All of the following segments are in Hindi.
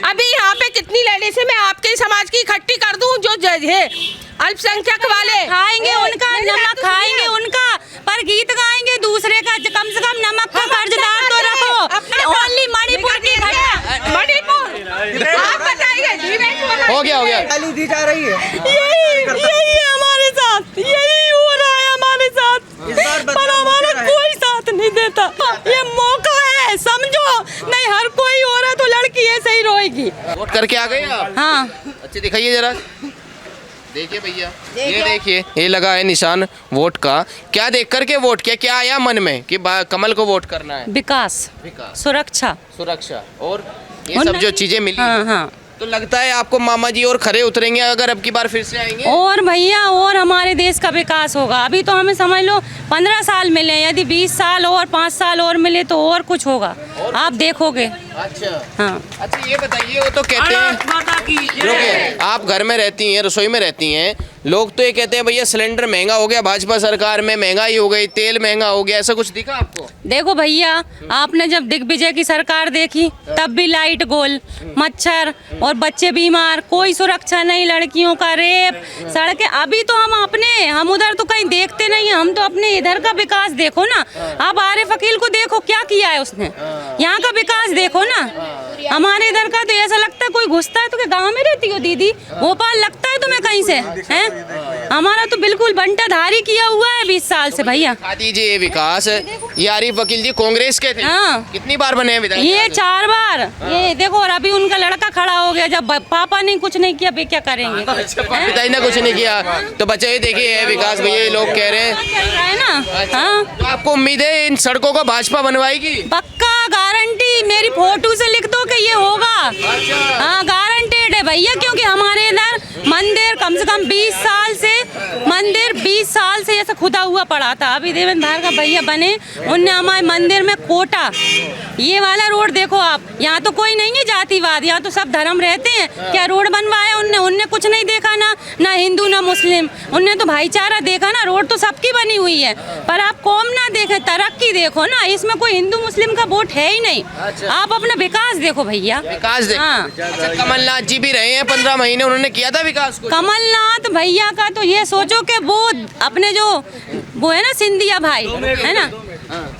अभी यहाँ पे कितनी लेडीज है, मैं आपके समाज की इकट्ठी कर दूं, जो जज है अल्पसंख्यक वाले खाएंगे उनका नमक, खाएंगे उनका, पर गीत गाएंगे दूसरे का। कम से कम नमक का कर्जदार तो रखो। ओनली मणिपुर की घटना, मणिपुर आप बताइए। हो गया गाली दी जा रही है। यही हमारे साथ, यही हो रहा है हमारे साथ, पर हमारा कोई साथ नहीं देता। ये मौका है, समझो, नहीं हर कोई हो रहा है तो लड़की ऐसे ही रोएगी। वोट करके आ गए आप? हाँ, अच्छे दिखाइए जरा, देखिए भैया, ये देखिए, ये लगा है निशान वोट का। क्या देख करके वोट किया, क्या आया मन में कि कमल को वोट करना है? विकास, सुरक्षा, और ये सब जो चीजें मिली। हाँ। तो लगता है आपको मामा जी और खरे उतरेंगे अगर अब की बार फिर से आएंगे? और भैया, और हमारे देश का विकास होगा। अभी तो हमें समझ लो 15 साल मिले, यदि 20 साल और 5 साल और मिले तो और कुछ होगा, आप देखोगे। अच्छा हाँ, अच्छा, ये बताइए, वो तो कहते हैं, रुकिए, आप घर में रहती हैं, रसोई में रहती हैं, लोग तो ये कहते हैं भैया सिलेंडर महंगा हो गया, भाजपा सरकार में महंगाई हो गई, तेल महंगा हो गया, ऐसा कुछ दिखा आपको? देखो भैया, आपने जब दिग्विजय की सरकार देखी तब भी लाइट गोल, मच्छर और बच्चे बीमार, कोई सुरक्षा नहीं, लड़कियों का रेप, सड़कें। अभी तो हम उधर तो कहीं देखते नहीं है, हम तो अपने इधर का विकास देखो ना। आप आरिफ अकील को देखो, क्या किया है उसने, यहाँ का विकास देखो ना। हमारे इधर का तो ऐसा लगता है कोई घुसता है तो क्या गाँव में रहती हो दीदी, भोपाल लगता है तुम्हें कहीं से हैं? हमारा तो बिल्कुल बंटाधारी किया हुआ है 20 साल से भैया। दिखा दीजिए ये विकास। ये आरिफ वकील जी कांग्रेस के थे। हाँ। कितनी बार बने हैं विधायक? ये 4 बार। ये देखो, और अभी उनका लड़का खड़ा हो गया। जब पापा ने कुछ नहीं किया, वे क्या करेंगे? पिताजी ने कुछ नहीं किया तो बच्चे, ये देखिए है विकास भैया, ये लोग कह रहे हैं चल रहा है ना। हाँ, तो आपको उम्मीद है इन सड़कों को भाजपा बनवाएगी? पक्का, गारंटी, मेरी फोटो से लिख दो कि ये होगा। हाँ, गारंटेड है भैया, क्योंकि हमारे इधर मंदिर कम से कम 20 साल से, मंदिर 20 साल से ऐसा खुदा हुआ पड़ा था। अभी देवेंद्र भार का भैया बने, उनने हमारे मंदिर में कोटा, ये वाला रोड देखो आप, यहाँ तो कोई नहीं है जातिवाद, यहाँ तो सब धर्म रहते हैं। क्या रोड बनवाया उनने कुछ नहीं देखा, ना हिंदू ना मुस्लिम, उनने तो भाईचारा देखा ना। रोड तो सबकी बनी हुई है, पर आप कौम ना देखें, तरक्की देखो ना। इसमें कोई हिंदू मुस्लिम का वोट है ही नहीं। आप अपना विकास देखो भैया, विकास देखो। हाँ। अच्छा, कमलनाथ जी भी रहे हैं 15 महीने, उन्होंने किया था विकास को? कमलनाथ भैया का तो ये सोचो कि वो अपने वो है ना सिंधिया भाई, है ना,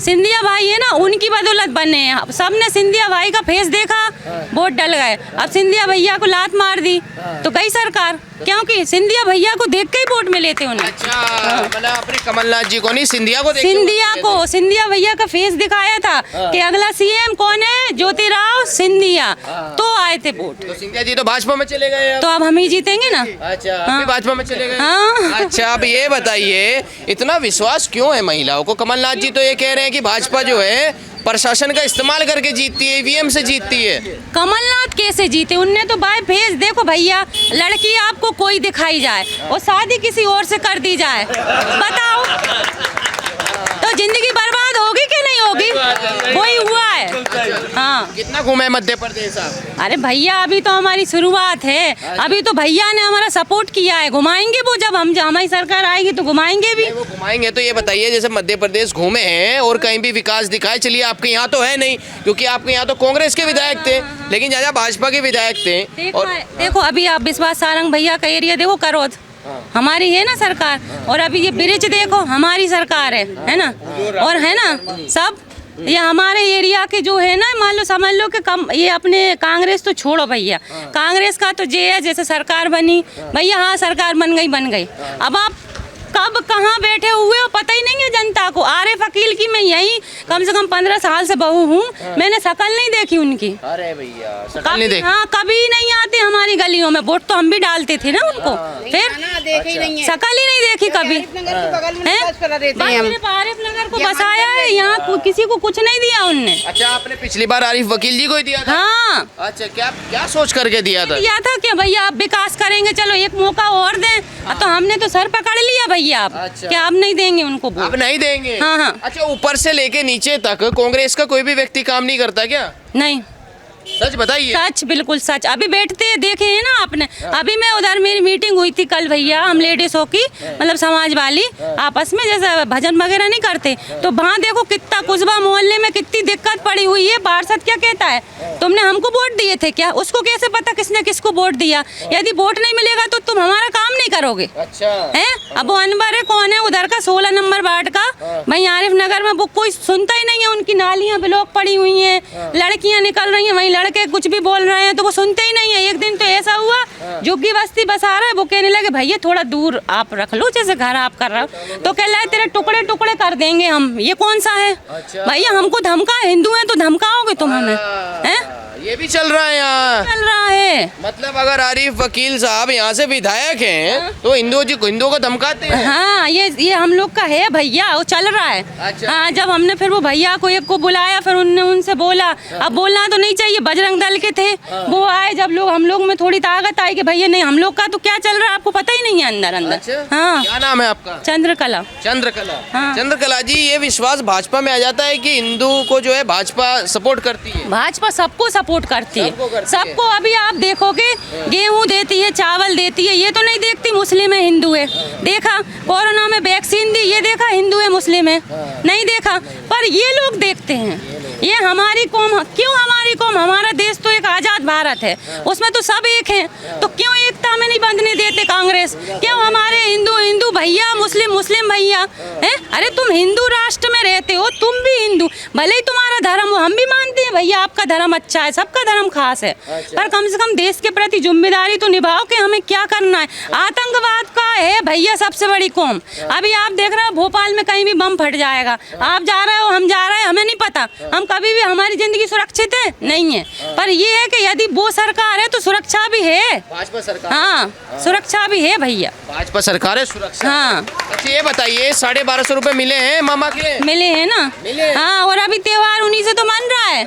सिंधिया भाई है ना, उनकी बदौलत बने हैं। सबने सिंधिया भाई का फेस देखा, वोट डल गए। अब सिंधिया भैया को लात मार दी तो गई सरकार, क्योंकि सिंधिया भैया को देख के ही वोट मिले थे उन्हें। अच्छा, मतलब अपने कमलनाथ जी को नहीं, सिंधिया को सिंधिया भैया का फेस दिखाया था कि अगला सीएम कौन है, ज्योतिराव सिंधिया, तो आए थे वोट। तो सिंधिया जी तो भाजपा में चले गए, तो अब हम ही जीतेंगे ना। अच्छा, अभी भाजपा में चले गए। हाँ। अच्छा, अब ये बताइए, इतना विश्वास क्यों है महिलाओं को? कमलनाथ जी तो ये कह रहे हैं कि भाजपा जो है प्रशासन का इस्तेमाल करके जीतती है, ईवीएम से जीतती है। कमलनाथ कैसे जीते? उनने तो बाय फेस देखो भैया, लड़की आपको कोई दिखाई जाए और शादी किसी और से कर दी जाए, बताओ तो जिंदगी बर्बाद होगी कि नहीं होगी? वही हुआ है। हाँ, कितना घूमे मध्य प्रदेश आप? अरे भैया, अभी तो हमारी शुरुआत है। अभी तो भैया ने हमारा सपोर्ट किया है, घुमाएंगे वो, जब हमारी सरकार आएगी तो घुमाएंगे भी। वो घुमाएंगे। तो ये बताइए, जैसे मध्य प्रदेश घूमे हैं और कहीं भी विकास दिखाए, चलिए आपके यहाँ तो है नहीं, क्योंकि आपके यहाँ तो कांग्रेस के विधायक थे, लेकिन जहाँ भाजपा के विधायक थे। देखो अभी आप विश्वास सारंग भैया का एरिया देखो, करौद हमारी है ना सरकार, और अभी ये ब्रिज देखो, हमारी सरकार है ना, और है ना सब ये हमारे एरिया के जो है ना, मान लो समझ लो कि ये अपने कांग्रेस तो छोड़ो भैया, कांग्रेस का तो ये है जैसे सरकार बनी भैया, हाँ सरकार बन गई। अब आप कब कहाँ बैठे हुए हो पता ही नहीं है जनता को। आरिफ अकील की मैं यही कम से कम 15 साल से बहू हूँ, मैंने शक्ल नहीं देखी उनकी। अरे भैया, शक्ल नहीं देखी? हाँ, कभी नहीं आते हमारी गलियों में, वोट तो हम भी डालते थे ना उनको, फिर शक्ल ही नहीं देखी कभी। आरिफ नगर को बसाया है, यहाँ किसी को कुछ नहीं दिया उनने। अच्छा, आपने पिछली बार आरिफ वकील जी को ही दिया था? हाँ। अच्छा, क्या सोच करके दिया था? कि भैया आप विकास करेंगे, चलो एक मौका और दें। तो हमने तो सर पकड़ लिया भैया, आप क्या आप नहीं देंगे उनको? आप नहीं देंगे? हाँ। अच्छा, ऊपर से लेके नीचे तक कांग्रेस का कोई भी व्यक्ति काम नहीं करता क्या? नहीं, सच बताइए। सच, बिल्कुल सच। अभी बैठते देखे हैं ना आपने, अभी मैं उधर मेरी मीटिंग हुई थी कल भैया, हम लेडीजों की मतलब समाज वाली आपस में जैसे भजन वगैरह नहीं करते, तो वहाँ देखो कितना कुसबा मोहल्ले में कितनी दिक्कत पड़ी हुई है। पार्षद क्या कहता है, तुमने हमको वोट दिए थे क्या? उसको कैसे पता किसने किसको वोट दिया? यदि वोट नहीं मिलेगा तो तुम हमारा काम नहीं करोगे। अच्छा है, अब वो अनवर है, कौन है उधर का 16 नंबर वार्ड का, वहीं आरिफ नगर में, वो कोई सुनता ही नहीं है। उनकी नालियां ब्लॉक पड़ी हुई हैं, लड़कियां निकल रही हैं, वहीं लड़के कुछ भी बोल रहे हैं तो वो सुनते ही नहीं है। एक दिन तो ऐसा हुआ, झुग्गी बस्ती बसा रहा है, वो कहने लगे भैया थोड़ा दूर आप रख लो, जैसे घर आप कर रहे हो, तो कह रहा है तेरे टुकड़े टुकड़े कर देंगे हम। ये कौन सा है भैया? हमको धमका, हिंदू हैं तो धमकाओगे तुम हमें? हैं, ये भी चल रहा है यहाँ। चल रहा है। मतलब अगर आरिफ वकील साहब यहाँ से विधायक हैं तो हिंदुओं को धमकाते हैं। हाँ, ये हम लोग का है भैया, वो चल रहा है। अच्छा। हाँ, जब हमने फिर वो भैया को एक को बुलाया, फिर उनने उनसे बोला, अब बोलना तो नहीं चाहिए, बजरंग दल के थे वो आए, जब लोग हम लोग में थोड़ी ताकत आई कि भैया नहीं, हम लोग का तो क्या चल रहा है आपको पता ही नहीं है अंदर अंदर। अच्छा? हाँ, क्या नाम है आपका? चंद्रकला। चंद्रकला। हाँ। चंद्रकला जी, ये विश्वास भाजपा में आ जाता है कि हिंदू को जो है भाजपा सपोर्ट करती है। भाजपा सबको सपोर्ट करती है, सबको करती सबको। अभी आप देखोगे गेहूं देती है, चावल देती है, ये तो नहीं देखती मुस्लिम है हिंदू है। देखा कोरोना में वैक्सीन दी, ये देखा हिंदू है मुस्लिम है, नहीं देखा। पर ये लोग देखते हैं, ये हमारी कौम, क्यों हमारी कौम? हमारा देश तो एक आज़ाद भारत है, उसमें तो सब एक हैं, तो क्यों एकता में नहीं बंधने देते कांग्रेस? क्यों हमारे हिंदू हिंदू भैया, मुस्लिम मुस्लिम भैया हैं? अरे तुम हिंदू राष्ट्र में रहते हो, तुम भी हिंदू, भले ही तुम्हारा धर्म हो, हम भी मानते हैं भैया आपका धर्म अच्छा है, सबका धर्म खास है, पर कम से कम देश के प्रति जिम्मेदारी तो निभाओ कि हमें क्या करना है। आतंकवाद का है भैया सबसे बड़ी कौम। अभी आप देख रहे हो भोपाल में कहीं भी बम फट जाएगा, आप जा रहे हो, हम जा रहे हैं, हमें नहीं पता, हम कभी भी, हमारी जिंदगी सुरक्षित है नहीं है। पर ये है कि यदि वो सरकार है तो सुरक्षा भी है, भाजपा सरकार। हाँ, सुरक्षा भी है भैया। भाजपा सरकार है, सुरक्षा। हाँ। अच्छा ये बताइए, 1250 रुपए मिले हैं मामा के? मिले हैं ना। मिले। हाँ, और अभी त्योहार उन्हीं से तो मन रहा है।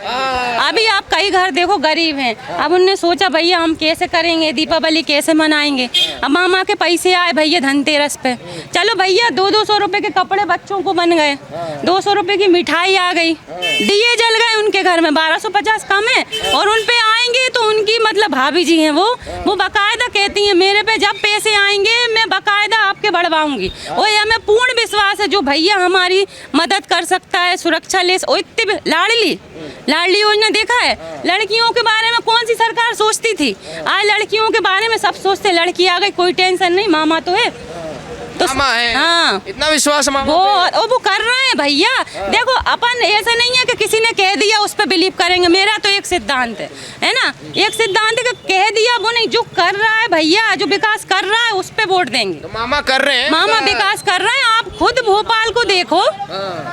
अभी आप कई घर देखो गरीब हैं, अब उनने सोचा भैया हम कैसे करेंगे, दीपावली कैसे मनाएंगे। अब मामा के पैसे आए भैया धनतेरस पे, चलो भैया 200 रुपए के कपड़े बच्चों को बन गए, 200 रुपए की मिठाई आ गई, दिए जल गए उनके घर में, 1250 कम है। और उन पे आएंगे तो उनकी मतलब भाभी जी हैं वो बाकायदा कहती हैं मेरे पे जब पैसे आएंगे मैं बाकायदा आपके बढ़वाऊंगी। और हमें पूर्ण विश्वास है जो भैया हमारी मदद कर सकता है, सुरक्षा ले। इतनी लाडली योजना देखा है, लड़कियों के बारे में कौन सी सरकार सोचती थी? आज लड़कियों के बारे में सब सोचते, लड़की आ गई कोई टेंशन नहीं, मामा तो है। तो मामा है। हाँ, इतना विश्वास मामा वो कर रहे हैं भैया। देखो अपन ऐसा नहीं है कि किसी ने कह दिया उस पर बिलीव करेंगे, मेरा तो एक सिद्धांत है ना, एक सिद्धांत है कि कह दिया वो नहीं, जो कर रहा है भैया, जो विकास कर रहा है उस पे वोट देंगे। तो मामा कर रहे हैं, मामा विकास कर रहे हैं। आप खुद भोपाल को देखो,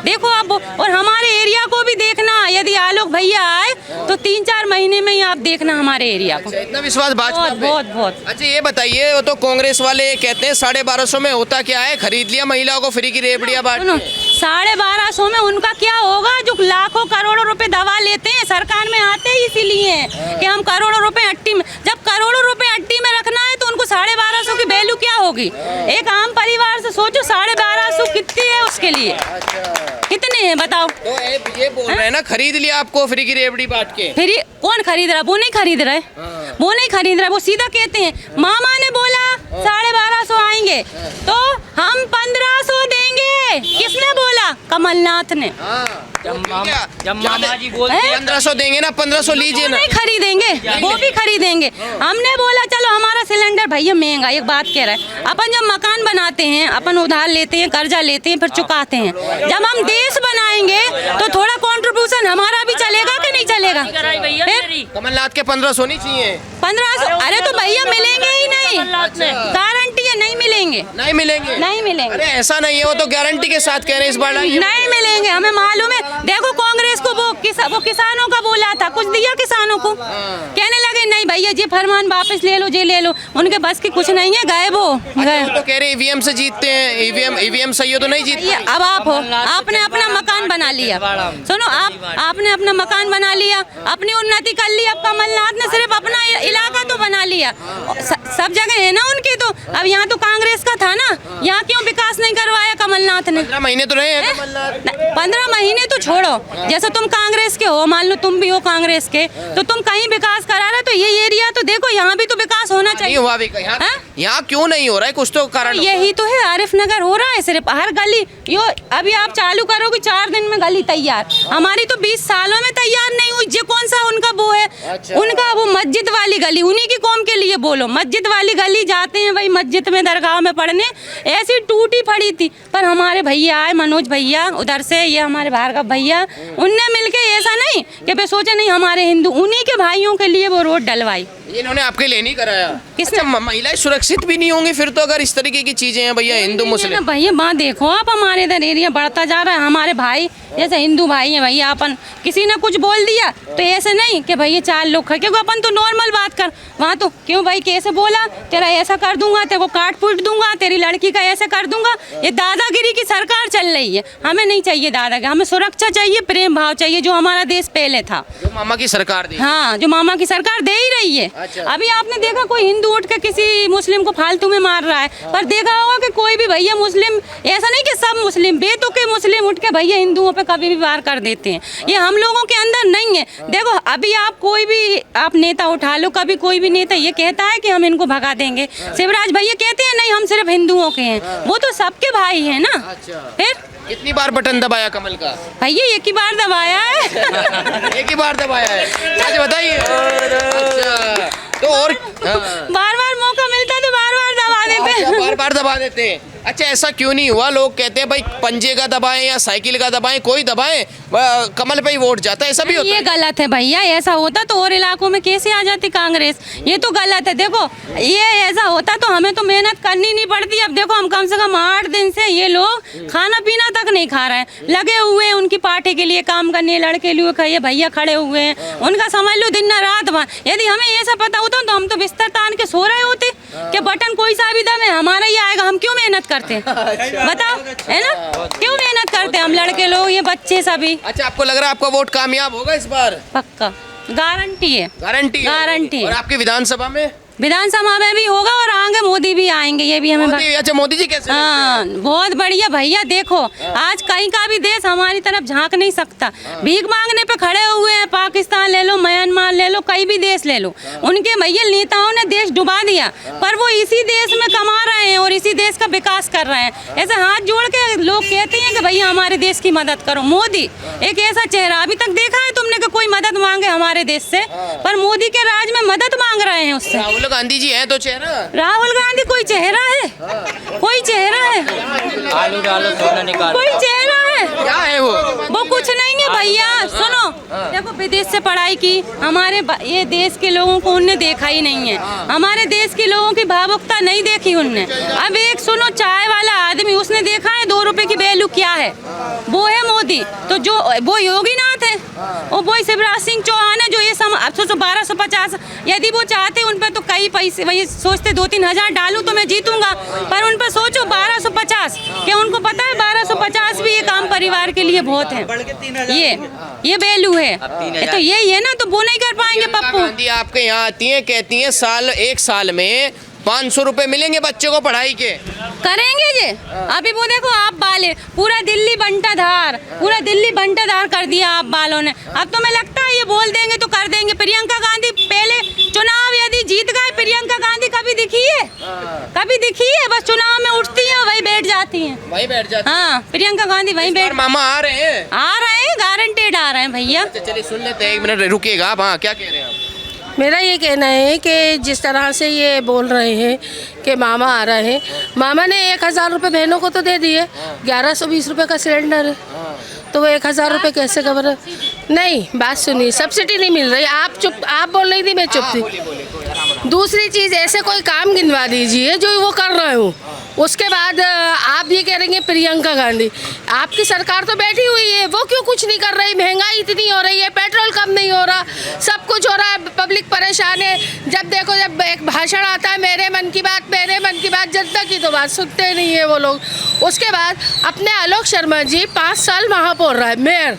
देखो आप, और हमारे एरिया को भी देखना, यदि आलोक भैया आए तो 3-4 महीने में ही आप देखना हमारे एरिया को। इतना विश्वास भाजपा पे? बहुत। अच्छा ये बताइए, वो तो कांग्रेस वाले कहते हैं 1250 में होता क्या है, खरीद लिया महिलाओं को फ्री की रेबड़ियां बांट के। 1250 में उनका क्या होगा? जो लाखों करोड़ों रुपए दवा लेते हैं, सरकार में आते ही इसीलिए कि हम करोड़ों रुपए अट्टी में, जब करोड़ों रुपए अट्टी में रखना है तो उनको 1250 की वैल्यू क्या होगी? एक आम परिवार से सोचो, 1250 कितनी है उसके लिए, कितने हैं बताओ? तो ये बोल रहे हैं ना, खरीद लिया आपको फ्री की रेबड़ी बांट के। फिर कौन खरीद रहा है? वो नहीं खरीद रहे, वो नहीं खरीद रहा, वो सीधा कहते हैं मामा ने बोला 1250 आएंगे तो हम 1500 देंगे। किसने बोला? कमलनाथ ने। जब मामा जी बोलते हैं 1500 देंगे ना, 1500 लीजिए ना। नहीं खरीदेंगे, वो भी खरीदेंगे। हमने बोला चलो हमारा सिलेंडर भैया महंगा, एक बात कह रहे हैं, अपन जब मकान बनाते हैं अपन उधार लेते हैं, कर्जा लेते हैं, फिर चुकाते हैं। जब हम देश बनाएंगे तो थोड़ा कंट्रीब्यूशन हमारा भी चलेगा कि नहीं चलेगा? कमलनाथ के 1500 नहीं चाहिए? 1500? अरे तो भैया मिलेंगे ही नहीं, गारंटी है नहीं मिलेंगे। नहीं मिलेंगे? नहीं मिलेंगे। अरे ऐसा नहीं है, वो तो गारंटी के साथ कह रहे हैं इस बार नहीं मिलेंगे, हमें मालूम है। देखो कांग्रेस को वो किसानों का बोला था, कुछ दिया किसानों को? कहने लगे नहीं भैया जी फरमान वापस ले लो, जे ले लो, उनके बस की कुछ नहीं है, गए वो गए। तो कह रहे ईवीएम से जीतते हैं, ईवीएम सही हो तो नहीं जीतते। अब आप हो, आपने अपना मकान बना लिया, सुनो आपने अपना मकान बना लिया, अपनी उन्नति कर ली। अब कमलनाथ ने सिर्फ अपना इलाका तो बना लिया। सब जगह है ना उनकी, तो अब यहाँ तो कांग्रेस का था ना, यहाँ क्यों विकास नहीं करवाया कमलनाथ ने? 15 महीने तो रहे हैं कमलनाथ। 15 महीने तो छोड़ो, जैसे तुम कांग्रेस के हो, मान लो तुम भी हो कांग्रेस के, तो तुम कहीं विकास करा रहे, तो ये एरिया तो देखो, यहाँ भी तो विकास होना नहीं चाहिए। हुआ भी यहाँ क्यों नहीं हो रहा है? कुछ तो कारण यही तो है, आरिफ नगर हो रहा है सिर्फ, हर गली यो अभी आप चालू करोगे 4 दिन में गली तैयार, हमारी तो 20 सालों में तैयार नहीं हुई। ये कौन सा उनका वो है? अच्छा। उनका वो मस्जिद वाली गली, उन्हीं की कौम के लिए बोलो, मस्जिद वाली गली जाते हैं भाई मस्जिद में दरगाह में पढ़ने, ऐसी टूटी पड़ी थी, पर हमारे भैया आए, मनोज भैया उधर से, ये हमारे भार्गव भैया, उनने मिलके ऐसा नहीं कि वे सोचे नहीं हमारे हिंदू, उन्हीं के भाइयों के लिए वो रोड डलवाई। इन्होंने आपके लिए नहीं कराया? किसने? अच्छा, महिलाएं सुरक्षित भी नहीं होंगी फिर तो, अगर इस तरीके की चीजें हैं भैया हिंदू मुस्लिम। भैया बात देखो आप, हमारे इधर एरिया बढ़ता जा रहा है, हमारे भाई जैसे हिंदू भाई हैं भैया, अपन किसी ने कुछ बोल दिया तो ऐसे नहीं कि भैया 4 लोग खड़े, क्योंकि अपन तो नॉर्मल बात कर, वहाँ तो क्यों भाई कैसे बोला, तेरा ऐसा कर दूंगा, तेरे को काट पीट दूंगा, तेरी लड़की का ऐसे कर दूंगा। ये दादागिरी की सरकार चल रही है, हमें नहीं चाहिए दादागिरी, हमें सुरक्षा चाहिए, प्रेम भाव चाहिए, जो हमारा देश पहले था, जो मामा की सरकार दी। हाँ, जो मामा की सरकार दे ही रही है। अच्छा। अभी आपने देखा कोई हिंदू उठ के किसी मुस्लिम को फालतू में मार रहा है, पर देखा होगा कि कोई भी भैया मुस्लिम, ऐसा नहीं कि सब मुस्लिम, बेतुके मुस्लिम उठ के भैया हिंदुओं पे कभी भी वार कर देते हैं, ये हम लोगों के अंदर नहीं है। देखो अभी आप कोई भी आप नेता उठा लो, कभी कोई भी नेता ये कहता है कि हम इनको भगा देंगे, शिवराज भैया कहते हैं नहीं हम सिर्फ हिंदुओं के हैं, वो तो सबके भाई हैं ना। अच्छा। फिर कितनी बार बटन दबाया कमल का? भैया एक ही बार दबाया है। एक ही बार दबाया है? अच्छा बताइए। अच्छा, तो और बार बार मौका मिलता तो बार बार दबा देते। बार बार दबा देते हैं। अच्छा, ऐसा क्यों नहीं हुआ? लोग कहते हैं भाई पंजे का दबाएं या साइकिल का दबाएं, कोई दबाएं, कमल पे ही वोट जाता है, ऐसा भी होता ये है? गलत है भैया, ऐसा होता तो और इलाकों में कैसे आ जाती कांग्रेस, ये तो गलत है। देखो ये ऐसा होता तो हमें तो मेहनत करनी नहीं पड़ती। अब देखो हम कम से कम 8 दिन से ये लोग खाना पीना तक नहीं खा रहे हैं, लगे हुए हैं उनकी पार्टी के लिए काम करने, लड़के लिए ये भैया खड़े हुए हैं, उनका समझ लो दिन रात। यदि हमें ऐसा पता होता तो हम तो बिस्तर तान के सो रहे होते कि बटन कोई सा भी दबे हमारा ही आएगा, हम क्यों मेहनत करते? बताओ, है ना, क्यों मेहनत करते हम लड़के लोग, ये बच्चे सभी। अच्छा, आपको लग रहा है आपका वोट कामयाब होगा इस बार? पक्का, गारंटी है, गारंटी है? गारंटी है। और आपकी विधानसभा में? विधानसभा में भी होगा और आगे मोदी भी आएंगे, ये भी हमें अच्छा, मोदी जी कैसे? हाँ, बहुत बढ़िया भैया। देखो आज कहीं का भी देश हमारी तरफ झांक नहीं सकता, भीख मांगने पे खड़े हुए हैं, पाकिस्तान ले लो, म्यांमार ले लो, कहीं भी देश ले लो, उनके भैया नेताओं ने देश डुबा दिया, पर वो इसी देश में कमा रहे हैं और इसी देश का विकास कर रहे हैं। ऐसे हाथ जोड़ के लोग कहते हैं कि भैया हमारे देश की मदद करो। मोदी एक ऐसा चेहरा, अभी तक देखा है तुमने कि कोई मदद मांगे हमारे देश से? पर मोदी के राज में मदद मांग रहे हैं उससे। राहुल गांधी जी हैं तो चेहरा? राहुल गांधी कोई चेहरा है? कोई चेहरा है? आलू डालो सोना निकालो, कोई चेहरा है? क्या है वो कुछ नहीं है भैया। सुनो, देखो विदेश से पढ़ाई की, हमारे ये देश के लोगों को उनने देखा ही नहीं है, हमारे देश के लोगों की भावुकता नहीं देखी उनने। अब एक सुनो, चाय वाला आदमी, उसने देखा है 2 रुपए की वैल्यू क्या है, वो है मोदी। तो जो वो योगीनाथ है, वो शिवराज सिंह चौहान है, जो ये 1250, यदि वो चाहते उन पर तो कई पैसे, वही सोचते 2-3 हजार डालूं तो मैं जीतूंगा, पर उन पर सोचो 1250, क्या उनको पता है 1250 भी एक आम परिवार के लिए बहुत है? ये वैल्यू है, तो यही है ना, तो वो नहीं कर पाएंगे पप्पू। गांधी आपके यहाँ आती हैं, कहती हैं एक साल में 500 रुपए मिलेंगे बच्चे को पढ़ाई के। करेंगे ये? अभी वो देखो आप बाले, पूरा दिल्ली बंटाधार, पूरा दिल्ली बंटाधार कर दिया आप बालों ने। अब तो मैं लगता है ये बोल देंगे तो कर देंगे। प्रियंका गांधी पहले चुनाव यदि जीत गए, प्रियंका गांधी कभी दिखी है? कभी दिखी है? बस चुनाव में उठती है, वही बैठ जाती है, वही बैठ जाती है। हाँ, प्रियंका गांधी वही बैठ। मामा आ रहे हैं? आ रहे हैं, गारंटेड आ रहे हैं भैया। चलिए सुन लेते हैं, 1 मिनट रुकिएगा आप। हाँ, क्या कह रहे हैं आप? मेरा ये कहना है कि जिस तरह से ये बोल रहे हैं कि मामा आ रहे हैं, मामा ने 1000 रुपये बहनों को तो दे दिए, 1120 रुपये का सिलेंडर है, तो वो 1000 रुपये कैसे कवर? नहीं, बात सुनिए, सब्सिडी नहीं मिल रही। आप चुप, आप बोल रही थी, मैं चुप थी। दूसरी चीज़, ऐसे कोई काम गिनवा दीजिए जो वो कर रहे हो। उसके बाद आप ये कह रही हैं प्रियंका गांधी, आपकी सरकार तो बैठी हुई है, वो क्यों कुछ नहीं कर रही? महंगाई इतनी हो रही है, पेट्रोल कम नहीं हो रहा, सब कुछ हो रहा है, पब्लिक परेशान है। जब देखो, जब एक भाषण आता है मेरे मन की बात, जनता की तो बात सुनते नहीं है वो लोग। उसके बाद अपने आलोक शर्मा जी 5 साल महापौर रहे, मेयर,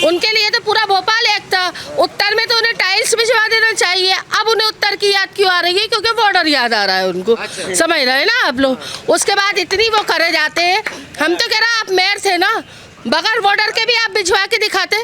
उनके लिए तो पूरा भोपाल एक था। उत्तर में तो उन्हें टाइल्स टैक्स भिजवा देना चाहिए। अब उन्हें उत्तर की याद क्यों आ रही है? क्योंकि बॉर्डर याद आ रहा है उनको। समझ रहे हैं ना आप लोग? उसके बाद इतनी वो करे जाते हैं। हम तो कह रहे हैं आप मेयर थे ना, बगैर बॉर्डर के भी आप भिजवा के दिखाते,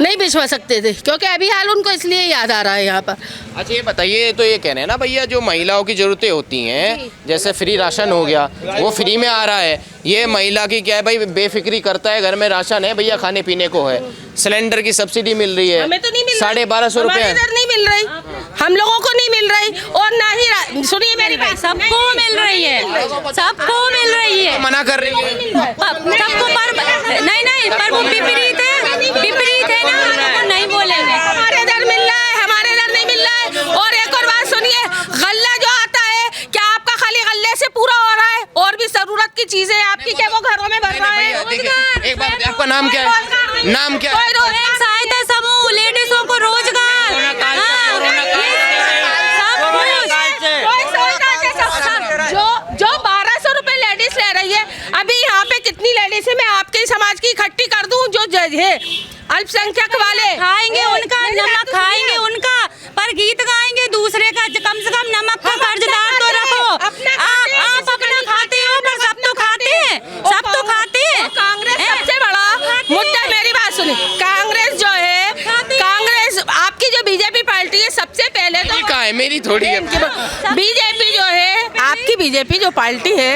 नहीं भिजवा सकते थे, क्योंकि अभी हाल उनको इसलिए याद आ रहा है यहाँ पर। अच्छा ये बताइए, तो ये कह रहे हैं ना भैया, जो महिलाओं की ज़रूरतें होती हैं, जैसे फ्री राशन हो गया, वो फ्री में आ रहा है। ये महिला की क्या है भाई, बेफिक्री करता है, घर में राशन है भैया, खाने पीने को है, सिलेंडर की सब्सिडी मिल रही है, हमें तो नहीं मिल रही। 1250 रुपये इधर नहीं मिल रही, हम लोगों को नहीं मिल रही। और ना ही सुनिए मेरी बात, सबको मिल रही है, सबको मिल रही है, मना कर रही है सबको। पर नहीं, पर वो विपरीत है ना, उनको नहीं बोलेंगे। हमारे इधर मिल रहा है, हमारे इधर नहीं मिल रहा है। और एक और बात सुनिए, गल्ला जो आता है, क्या आपका खाली गल्ले से पूरा हो रहा है? और भी जरूरत की चीजें आपकी क्या वो घरों में भर रहा है? एक बात, आपका नाम क्या है? नाम क्या है? स्वयं सहायता समूह, लेडीजों को रोजगार, जो 1200 रुपए लेडीज ले रही है। अभी यहाँ पे कितनी लेडीज है, मैं आपके समाज की इकट्ठी कर दूं, जो जज है अल्पसंख्यक वाले, खाएंगे उनका नमक, खाएंगे उनका, पर गीत गाएंगे दूसरे का। कम से कम नमक का कर्जदार तो रखो। आप अपना खाते हो, पर सब तो खाते हैं, सब तो खाते हैं। कांग्रेस सबसे बड़ा मुद्दा, मेरी बात सुनिए, कांग्रेस जो है, कांग्रेस आपकी जो बीजेपी पार्टी है, सबसे पहले तो कहाँ है? मेरी थोड़ी है। बीजेपी जो है, आपकी बीजेपी जो पार्टी है,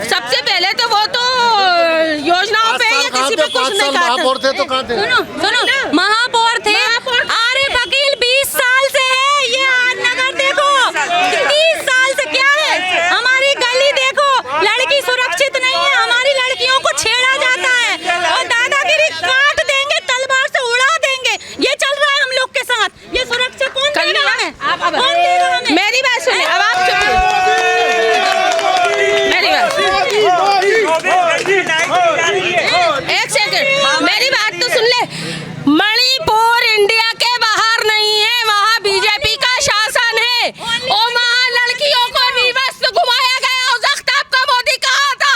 सबसे पहले तो वो तो योजनाओं पे या किसी पे कुछ नहीं महापौर थे तो कहाँ थे? सुनो, महापौर थे। आरिफ अकील 20 साल से है, ये नगर देखो 30 साल से क्या है। हमारी गली देखो, लड़की सुरक्षित नहीं है, हमारी लड़कियों को छेड़ा जाता है और दादागिरी काट देंगे, तलवार से उड़ा देंगे। ये चल रहा है हम लोग के साथ। ये सुरक्षा कौन देगा हमें? कौन देगा हमें? मेरी बात सुनिए, अब आप चुप मेरी बात, एक सेकंड, मेरी बात तो सुन ले। मणिपुर इंडिया के बाहर नहीं है, वहाँ बीजेपी का शासन है और वहाँ लड़कियों को विवश घुमाया गया। उस आपका मोदी कहाँ था?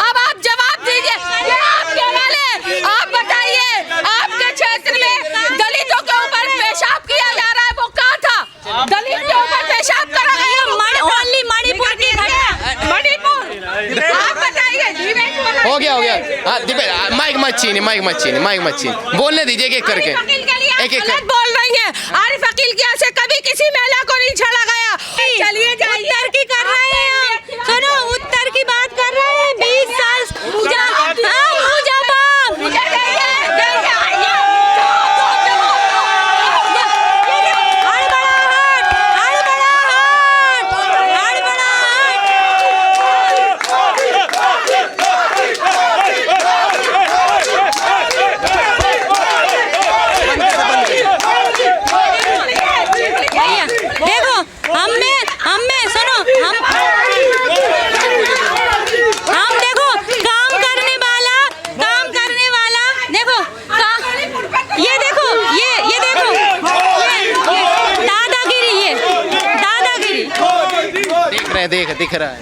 अब आप जवाब दीजिए, ये आपके वाले, आप बताइए, आपके क्षेत्र में दलितों के ऊपर पेशाब किया जा रहा है, वो कहाँ था? दलित के ऊपर पेशाब करा गया, ओनली मणिपुर की घटना। मणिपुर, आप बताइए। हो गया हाँ, माइक मत छीनी, बोलने दीजिए एक करके, एक गलत बोल रही है। आरिफ अकील की से कभी किसी महिला को नहीं छेड़ा गया। चलिए जाइए, उत्तर की कर रहे हैं हम। सुनो, उत्तर की बात कर रहे हैं। 20 साल पूजा दिख रहा है।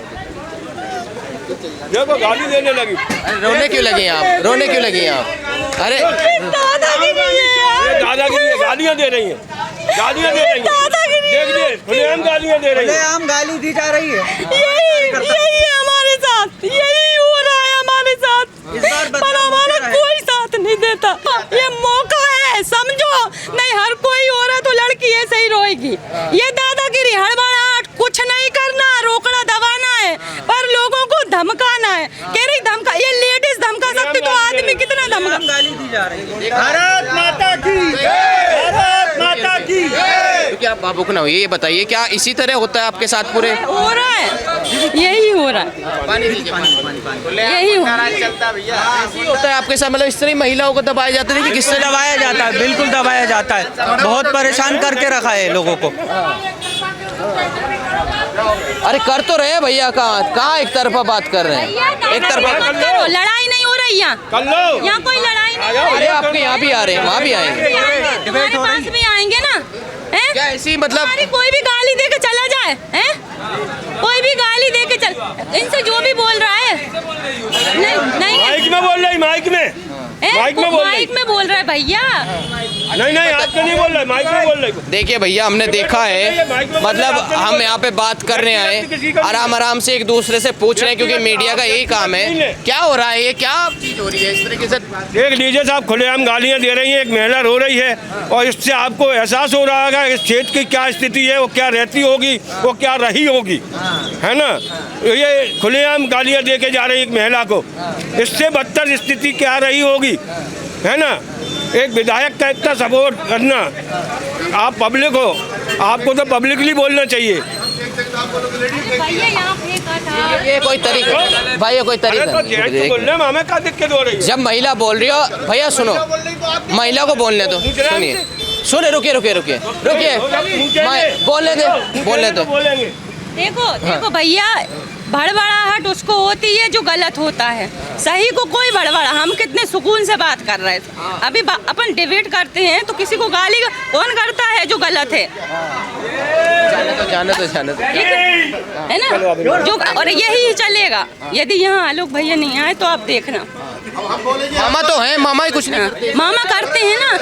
देखो गाली देने लगी। अरे रोने क्यों लगी आप? अरे दादागिरी है, गालियाँ दे रही हैं, देख खुलेआम गालियाँ दे रही हैं, खुलेआम गाली दी जा रही है। यही हमारे साथ, यही हो रहा है हमारे साथ, पर हमारा कोई साथ नहीं देता। ये मौका है, समझो, नहीं हर कोई हो रहा है तो लड़की ऐसे ही रोएगी। ये दादागिरी, हड़बड़ाहट, कुछ नहीं करना, रोकना दबाना है, पर लोगों को धमकाना है। कह रही धमका, ये लेडीज धमका सकती तो आदमी कितना धमका। गाली दी जा रही है। भारत माता की, भारत माता की। तो क्या आप भावुक ना हो? ये बताइए, क्या इसी तरह होता है आपके साथ पूरे? हो रहा है, यही हो रहा है, पानी दीजिए, यही हो चलता भैया, ऐसे ही होता है आपके साथ? मतलब इस तरह महिलाओं को दबाया जाता है कि किससे दबाया जाता है, बिल्कुल दबाया जाता है। बहुत परेशान करके रखा है लोगों को। अरे कर तो रहे भैया, कहाँ एक तरफा बात कर रहे हैं? एक तरफा लड़ाई नहीं हो रही यहाँ, यहाँ कोई लड़ाई नहीं। अरे आपके यहाँ भी आ रहे हैं, वहाँ भी आएंगे, हमारे पास भी आएंगे ना। क्या ऐसी मतलब कोई भी गाली दे के चला जाए, कोई भी गाली दे के इनसे जो भी बोल रहा है नहीं माइक में बोल रही, माइक में माइक में बोल रही। माइक में बोल रहा है भैया। नहीं आज तो नहीं बोल रहा, माइक में बोल रही। देखिए भैया, हमने देखा है, मतलब हम यहाँ पे बात करने आए, आराम से एक दूसरे से पूछ रहे हैं, क्योंकि मीडिया का यही काम है। क्या हो रहा है, ये क्या चीज हो रही है इस तरीके से? एक डीजे साहब खुलेआम गालियां दे रही हैं, एक महिला रो रही है, और इससे आपको एहसास हो रहा है इस क्षेत्र की क्या स्थिति है, वो क्या रहती होगी, वो क्या रही होगी, है ना। ये खुलेआम गालियां दे के जा रही है एक महिला को, इससे बदतर स्थिति क्या रही होगी, है ना। एक विधायक का इतना सपोर्ट करना, आप पब्लिक हो, आपको तो पब्लिकली बोलना चाहिए। भैया यहाँ फेंका था। ये कोई तरीका भाई, ये कोई तरीका अरे तो जेंट्स बोल रहे हैं, हमें क्या दिक्कत हो रही है? जब महिला बोल रही हो, भैया सुनो, महिला को बोलने दो, सुनिए, रुकिए, बोलने दो। देखो भैया, भड़बड़ाहट उसको होती है जो गलत होता है, सही को कोई भड़बड़ा। हम कितने सुकून से बात कर रहे थे, अभी अपन डिबेट करते हैं तो किसी को गाली कौन करता है जो गलत है? जाने दो है ना, जो और यही चलेगा। यदि यहाँ आलोक भैया नहीं आए तो आप देखना, मामा तो हैं, मामा ही कुछ नहीं, मामा करते हैं ना,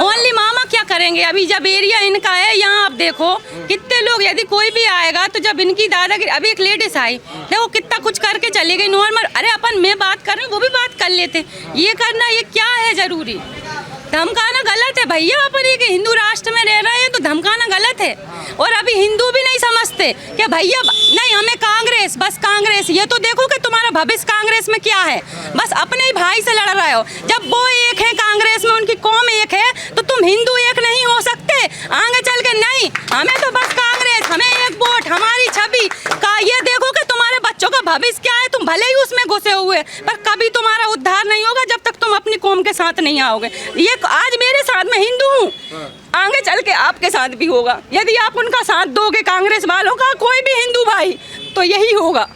ओनली मामा क्या करेंगे? अभी जब एरिया इनका है, यहाँ आप देखो कितने लोग, यदि कोई भी आएगा तो जब इनकी दादागिरी, अभी एक लेडीज आई, देखो कितना कुछ करके चली गई नॉर्मल। अरे अपन मैं बात कर रही हूँ, वो भी बात कर लेते, ये करना ये क्या है जरूरी? धमकाना गलत है भैया, अपन एक हिंदू राष्ट्र में रह रहे हैं तो धमकाना गलत है। और अभी हिंदू भी नहीं समझते कि भैया नहीं हमें कांग्रेस, बस कांग्रेस, ये तो देखो कि तुम्हारा भविष्य कांग्रेस में क्या है, बस अपने ही भाई से लड़ रहे हो। जब वो एक है कांग्रेस में, उनकी कौम एक है, तो तुम हिंदू एक नहीं हो सकते आगे चल के? नहीं, हमें तो बस कांग्रेस, हमें एक वोट, हमारी छवि का, ये देखो कि तुम्हारे बच्चों का भविष्य क्या है। तुम भले ही उसमें घुसे हुए, पर कभी तुम्हारा उद्धार नहीं होगा जब तक तुम अपनी कौम के साथ नहीं आओगे। ये आज मेरे साथ में हिंदू हूँ, आगे चल के आपके साथ भी होगा। यदि आप उनका साथ दोगे, कांग्रेस वालों का, कोई भी हिंदू भाई, तो यही होगा।